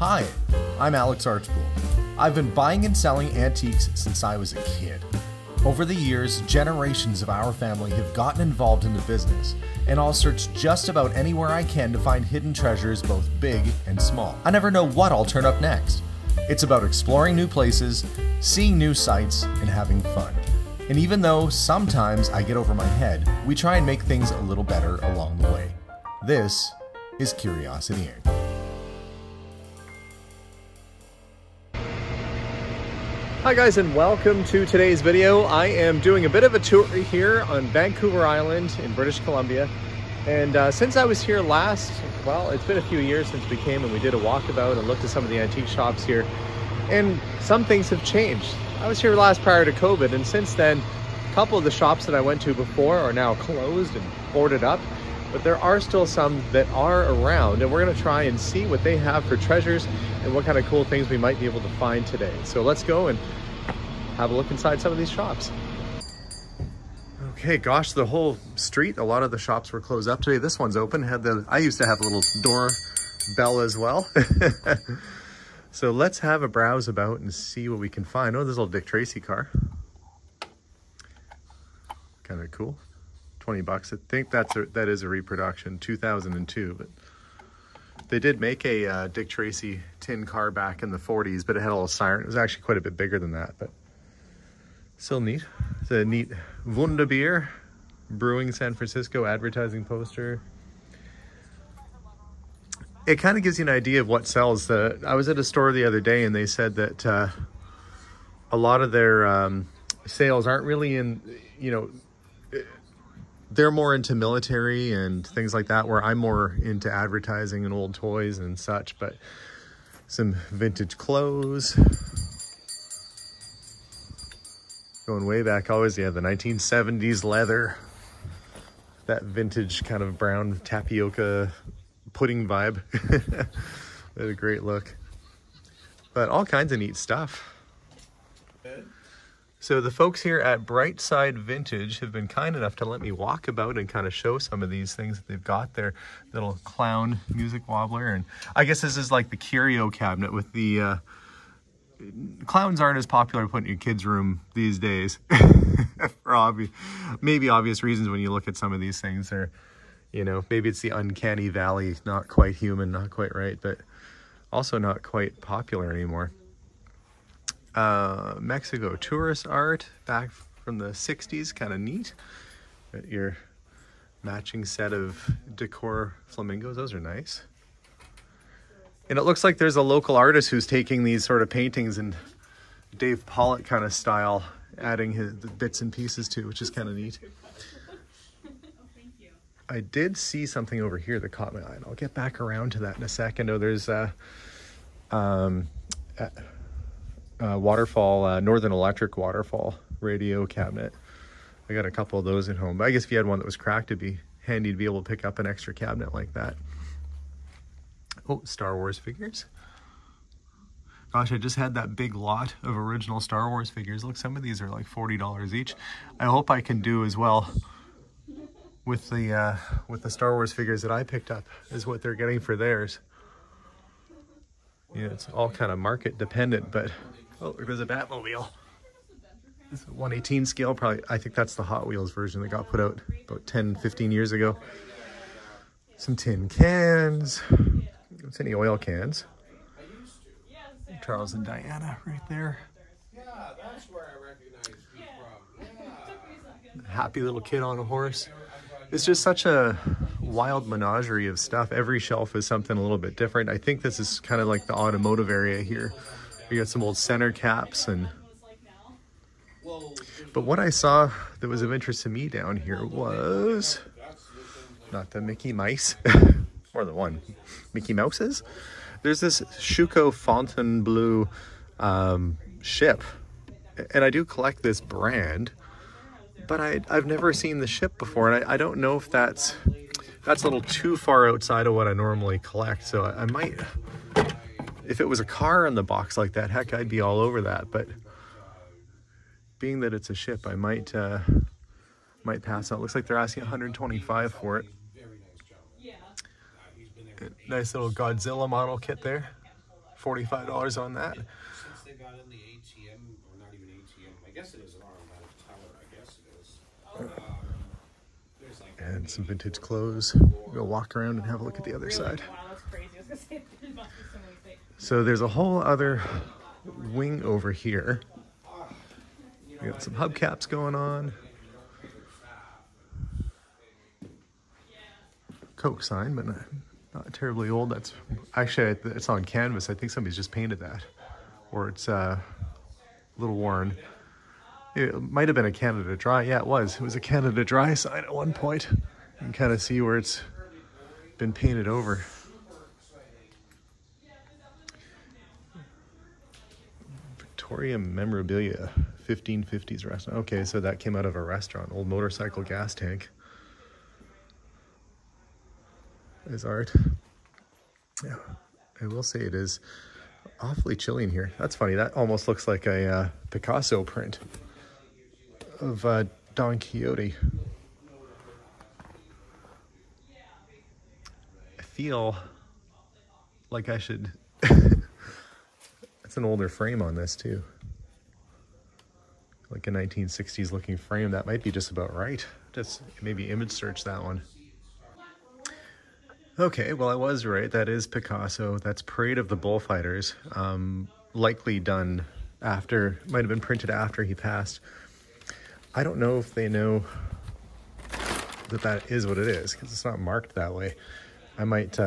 Hi, I'm Alex Archbold. I've been buying and selling antiques since I was a kid. Over the years, generations of our family have gotten involved in the business, and I'll search just about anywhere I can to find hidden treasures both big and small. I never know what I'll turn up next. It's about exploring new places, seeing new sights, and having fun. And even though sometimes I get over my head, we try and make things a little better along the way. This is Curiosity Inc. Hi guys, and welcome to today's video. I am doing a bit of a tour here on Vancouver Island in British Columbia. And since I was here last, well, it's been a few years since we came and we did a walkabout and looked at some of the antique shops here. And some things have changed. I was here last prior to COVID, and since then, a couple of the shops that I went to before are now closed and boarded up. But there are still some that are around, and we're gonna try and see what they have for treasures and what kind of cool things we might be able to find today. So let's go and have a look inside some of these shops. Okay, gosh, the whole street, a lot of the shops were closed up today. This one's open. I used to have a little door bell as well. So let's have a browse about and see what we can find. Oh, there's a little Dick Tracy car. Kind of cool. 20 bucks. I think that is a reproduction, 2002, but they did make a Dick Tracy tin car back in the 40s, but it had a little siren. It was actually quite a bit bigger than that, but still neat. It's a neat Wunderbier Brewing San Francisco advertising poster. It kind of gives you an idea of what sells. I was at a store the other day and they said that a lot of their sales aren't really in, they're more into military and things like that, where I'm more into advertising and old toys and such. But some vintage clothes. Going way back, always, yeah, the 1970s leather. That vintage kind of brown tapioca pudding vibe. They had a great look. But all kinds of neat stuff. So the folks here at Brightside Vintage have been kind enough to let me walk about and kind of show some of these things that they've got. Their little clown music wobbler, and I guess this is like the curio cabinet with the clowns aren't as popular to put in your kids' room these days for maybe obvious reasons. When you look at some of these things, they're, maybe it's the uncanny valley, not quite human, not quite right, but also not quite popular anymore. Mexico tourist art back from the 60s, kind of neat. Got your matching set of decor flamingos, those are nice. And it looks like there's a local artist who's taking these sort of paintings and Dave Pollock kind of style, adding the bits and pieces to, which is kind of neat. I did see something over here that caught my eye, and I'll get back around to that in a second. Oh, there's waterfall, Northern Electric waterfall radio cabinet. I got a couple of those at home, but I guess if you had one that was cracked, it'd be handy to be able to pick up an extra cabinet like that. Oh, Star Wars figures. Gosh, I just had that big lot of original Star Wars figures. Look, some of these are like $40 each. I hope I can do as well with the Star Wars figures that I picked up as what they're getting for theirs. Yeah, it's all kind of market dependent, but oh, there's a Batmobile. It's a 1/18 scale, probably. I think that's the Hot Wheels version that got put out about 10, 15 years ago. Some tin cans. What's any oil cans? Charles and Diana right there. Yeah, that's where I recognize you from. Happy little kid on a horse. It's just such a wild menagerie of stuff. Every shelf is something a little bit different. I think this is kind of like the automotive area here. You got some old center caps but what I saw that was of interest to me down here was not the Mickey Mouse, more than one Mickey Mouses. There's this Schuco Fontainebleau ship, and I do collect this brand, but I've never seen the ship before, and I don't know if that's a little too far outside of what I normally collect. So I might, if it was a car in the box like that, heck, I'd be all over that. But being that it's a ship, I might pass on. It looks like they're asking $125 for it. Nice little Godzilla model kit there. $45 on that. Since they got in the ATM, or not even ATM, I guess it is an automatic teller, I guess it is. There's like And some vintage clothes. Go walk around and have a look at the other side. Wow, that's crazy. I was gonna say there must be so many things. So there's a whole other wing over here. We got some hubcaps going on. Coke sign, but not terribly old. That's actually, it's on canvas. I think somebody's just painted that, or it's a little worn. It might have been a Canada Dry. Yeah, it was. It was a Canada Dry sign at one point. You can kind of see where it's been painted over. Victoria Memorabilia, 1550s restaurant. Okay, so that came out of a restaurant. Old motorcycle gas tank. Is art. Yeah, I will say it is awfully chilly in here. That's funny. That almost looks like a Picasso print of Don Quixote. I feel like I should... It's an older frame on this too. Like a 1960s looking frame. That might be just about right. Just maybe image search that one. Okay, well, I was right. That is Picasso. That's Parade of the Bullfighters. Likely done after, might have been printed after he passed. I don't know if they know that that is what it is, because it's not marked that way. I might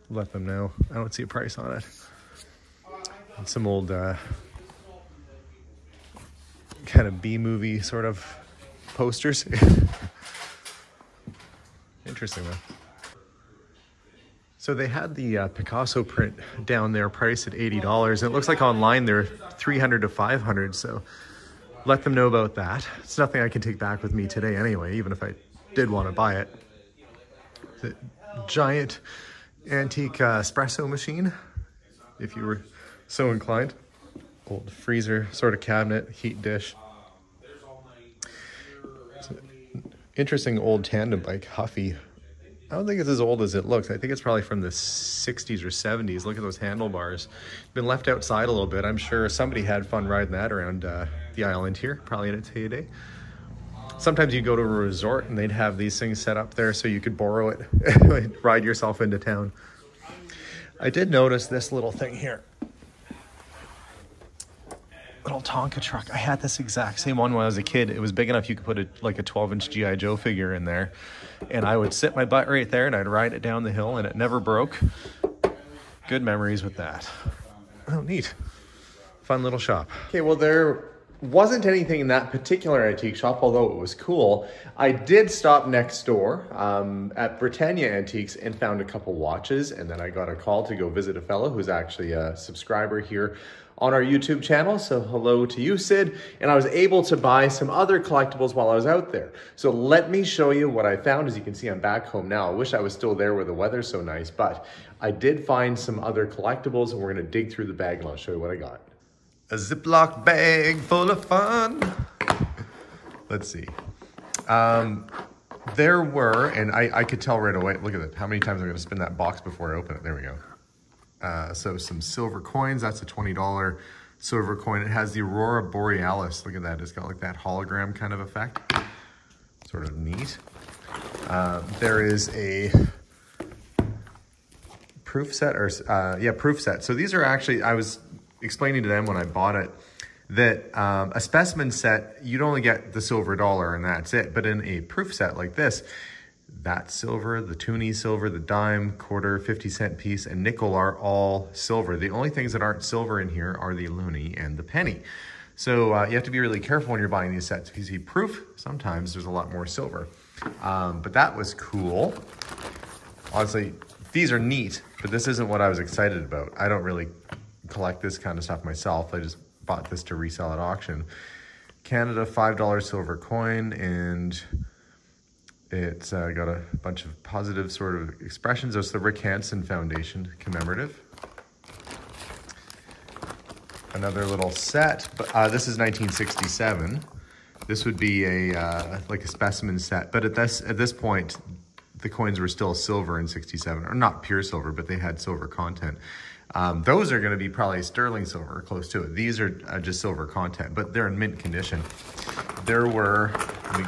let them know. I don't see a price on it. And some old kind of B-movie sort of posters. Interesting though. So they had the Picasso print down there priced at $80. And it looks like online they're $300 to $500. So let them know about that. It's nothing I can take back with me today anyway, even if I did want to buy it. The giant antique espresso machine, if you were so inclined. Old freezer sort of cabinet, heat dish. It's an interesting old tandem bike, Huffy. I don't think it's as old as it looks. I think it's probably from the 60s or 70s. Look at those handlebars. Been left outside a little bit. I'm sure somebody had fun riding that around the island here, probably in its heyday. Sometimes you go to a resort and they'd have these things set up there so you could borrow it, ride yourself into town. I did notice this little thing here. Little Tonka truck. I had this exact same one when I was a kid. It was big enough you could put like a 12-inch G.I. Joe figure in there. And I would sit my butt right there and I'd ride it down the hill and it never broke. Good memories with that. Oh, neat. Fun little shop. Okay, well, there wasn't anything in that particular antique shop, although it was cool. I did stop next door at Britania Antiques and found a couple watches. And then I got a call to go visit a fellow who's actually a subscriber here on our YouTube channel. So hello to you, Sid. And I was able to buy some other collectibles while I was out there. So let me show you what I found. As you can see, I'm back home now. I wish I was still there where the weather's so nice, but I did find some other collectibles and we're gonna dig through the bag and I'll show you what I got. A Ziploc bag full of fun. Let's see. There were, and I could tell right away, look at it, how many times I'm gonna spin that box before I open it. There we go. So some silver coins. That's a $20 silver coin. It has the Aurora Borealis. Look at that. It's got like that hologram kind of effect. Sort of neat. There is a proof set, or proof set. So these are actually, I was explaining to them when I bought it that a specimen set, you'd only get the silver dollar and that's it. But in a proof set like this, that silver, the toonie silver, the dime, quarter, 50-cent piece, and nickel are all silver. The only things that aren't silver in here are the loonie and the penny. So you have to be really careful when you're buying these sets. If you see proof, sometimes there's a lot more silver. But that was cool. Honestly, these are neat, but this isn't what I was excited about. I don't really collect this kind of stuff myself. I just bought this to resell at auction. Canada $5 silver coin, and it's got a bunch of positive sort of expressions. It's the Rick Hansen Foundation commemorative. Another little set, but this is 1967. This would be a like a specimen set, but at this point, the coins were still silver in '67, or not pure silver, but they had silver content. Those are going to be probably sterling silver, close to it. These are just silver content, but they're in mint condition. There were,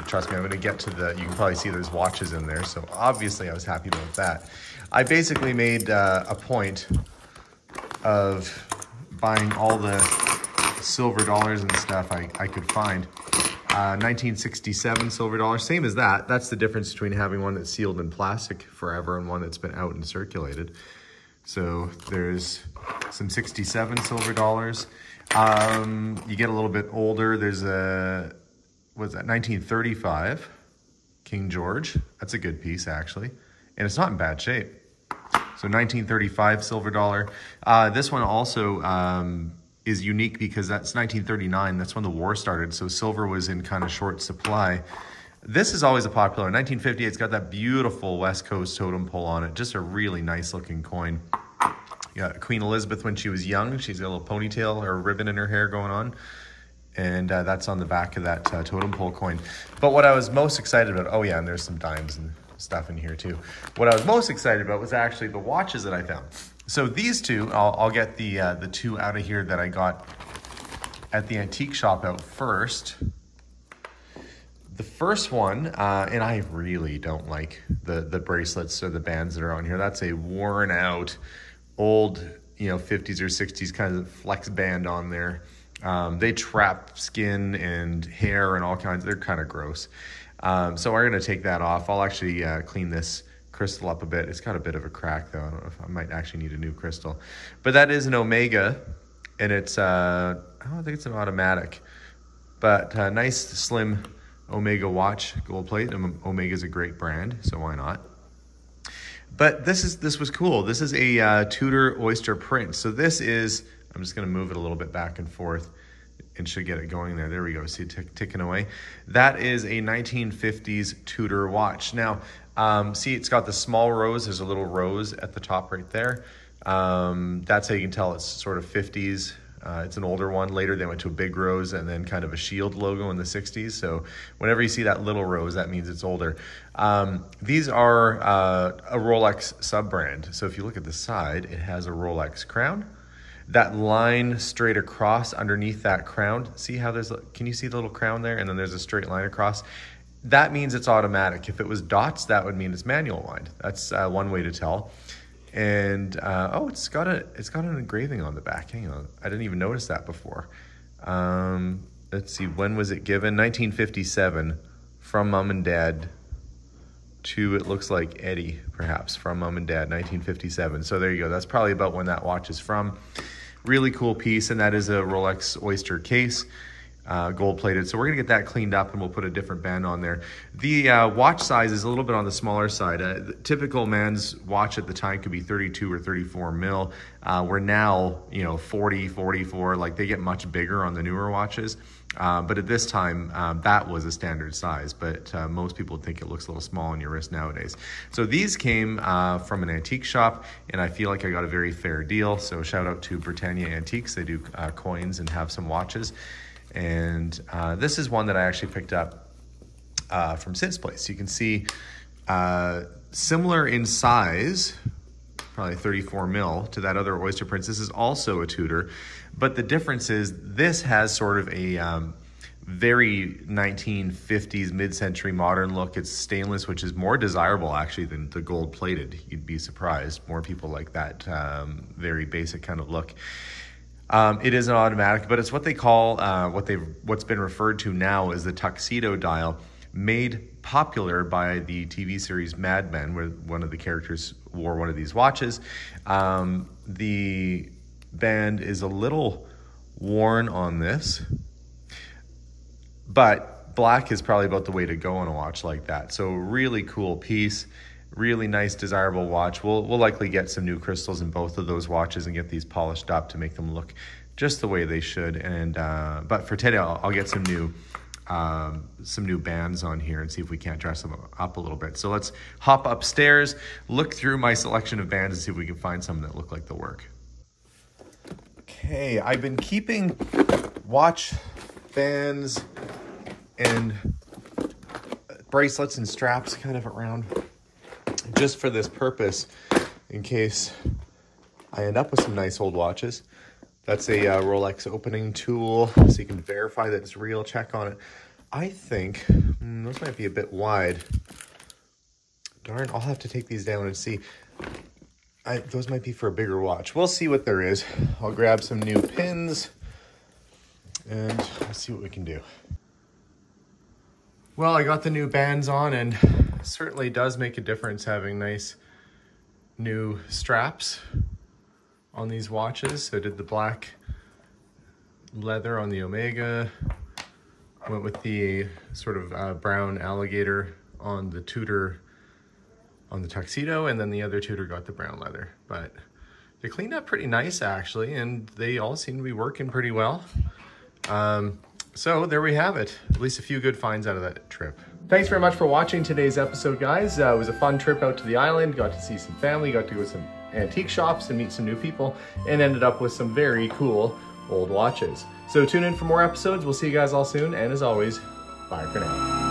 trust me, I'm going to get to you can probably see there's watches in there. So obviously I was happy about that. I basically made a point of buying all the silver dollars and stuff I could find. 1967 silver dollar, same as that. That's the difference between having one that's sealed in plastic forever and one that's been out and circulated. So there's some 67 silver dollars. You get a little bit older. There's what's that, 1935 King George. That's a good piece, actually. And it's not in bad shape. So 1935 silver dollar. This one also is unique because that's 1939. That's when the war started. So silver was in kind of short supply. This is always a popular. 1950, it's got that beautiful West Coast totem pole on it. Just a really nice looking coin. Yeah, Queen Elizabeth when she was young. She's got a little ponytail or ribbon in her hair going on. And that's on the back of that totem pole coin. But what I was most excited about, oh yeah, and there's some dimes and stuff in here too. What I was most excited about was actually the watches that I found. So these two, I'll get the two out of here that I got at the antique shop out first. The first one, and I really don't like the bracelets or the bands that are on here. That's a worn out, old, 50s or 60s kind of flex band on there. They trap skin and hair and all kinds. They're kind of gross. So we're going to take that off. I'll actually clean this crystal up a bit. It's got a bit of a crack though. I don't know if I might actually need a new crystal. But that is an Omega, and it's, I don't think it's an automatic. But nice, slim Omega watch, gold plate. Omega's a great brand, so why not? But this was cool. This is a Tudor oyster print. So this is, I'm just going to move it a little bit back and forth and should get it going there. There we go. See it ticking away. That is a 1950s Tudor watch. Now, see, it's got the small rose. There's a little rose at the top right there. That's how you can tell it's sort of 50s. It's an older one. Later, they went to a big rose and then kind of a shield logo in the 60s. So whenever you see that little rose, that means it's older. These are a Rolex sub-brand. So if you look at the side, it has a Rolex crown. That line straight across underneath that crown, see how can you see the little crown there? And then there's a straight line across. That means it's automatic. If it was dots, that would mean it's manual wind. That's one way to tell. And oh, it's got an engraving on the back. Hang on, I didn't even notice that before. Let's see, when was it given? 1957, from Mom and Dad to, it looks like Eddie, perhaps, from Mom and Dad, 1957. So there you go. That's probably about when that watch is from. Really cool piece, and that is a Rolex Oyster case. Gold plated. So we're gonna get that cleaned up and we'll put a different band on there. The watch size is a little bit on the smaller side. The typical man's watch at the time could be 32 or 34 mil. We're now, 40, 44, like they get much bigger on the newer watches. But at this time, that was a standard size, but most people think it looks a little small on your wrist nowadays. So these came from an antique shop, and I feel like I got a very fair deal. So shout out to Britania Antiques. They do coins and have some watches. And this is one that I actually picked up from Sid's place. You can see similar in size, probably 34 mil to that other Oyster Prince. This is also a Tudor, but the difference is this has sort of a very 1950s mid-century modern look. It's stainless, which is more desirable actually than the gold plated. You'd be surprised. More people like that very basic kind of look. It is an automatic, but it's what they call, what's been referred to now as the tuxedo dial, made popular by the TV series Mad Men, where one of the characters wore one of these watches. The band is a little worn on this, but black is probably about the way to go on a watch like that. So really cool piece. Really nice, desirable watch. We'll likely get some new crystals in both of those watches and get these polished up to make them look just the way they should. And but for today, I'll get some new bands on here and see if we can't dress them up a little bit. So let's hop upstairs, look through my selection of bands and see if we can find some that look like the work. Okay, I've been keeping watch bands and bracelets and straps kind of around just for this purpose, in case I end up with some nice old watches. That's a Rolex opening tool, so you can verify that it's real, check on it. I think those might be a bit wide. Darn, I'll have to take these down and see. Those might be for a bigger watch. We'll see what there is. I'll grab some new pins and we'll see what we can do. Well, I got the new bands on, and it certainly does make a difference having nice new straps on these watches. So I did the black leather on the Omega, went with the sort of brown alligator on the Tudor on the Tuxedo, and then the other Tudor got the brown leather. But they cleaned up pretty nice actually, and they all seem to be working pretty well. So there we have it, at least a few good finds out of that trip. Thanks very much for watching today's episode, guys. It was a fun trip out to the island, got to see some family, got to go to some antique shops and meet some new people, and ended up with some very cool old watches. So tune in for more episodes. We'll see you guys all soon, and as always, bye for now.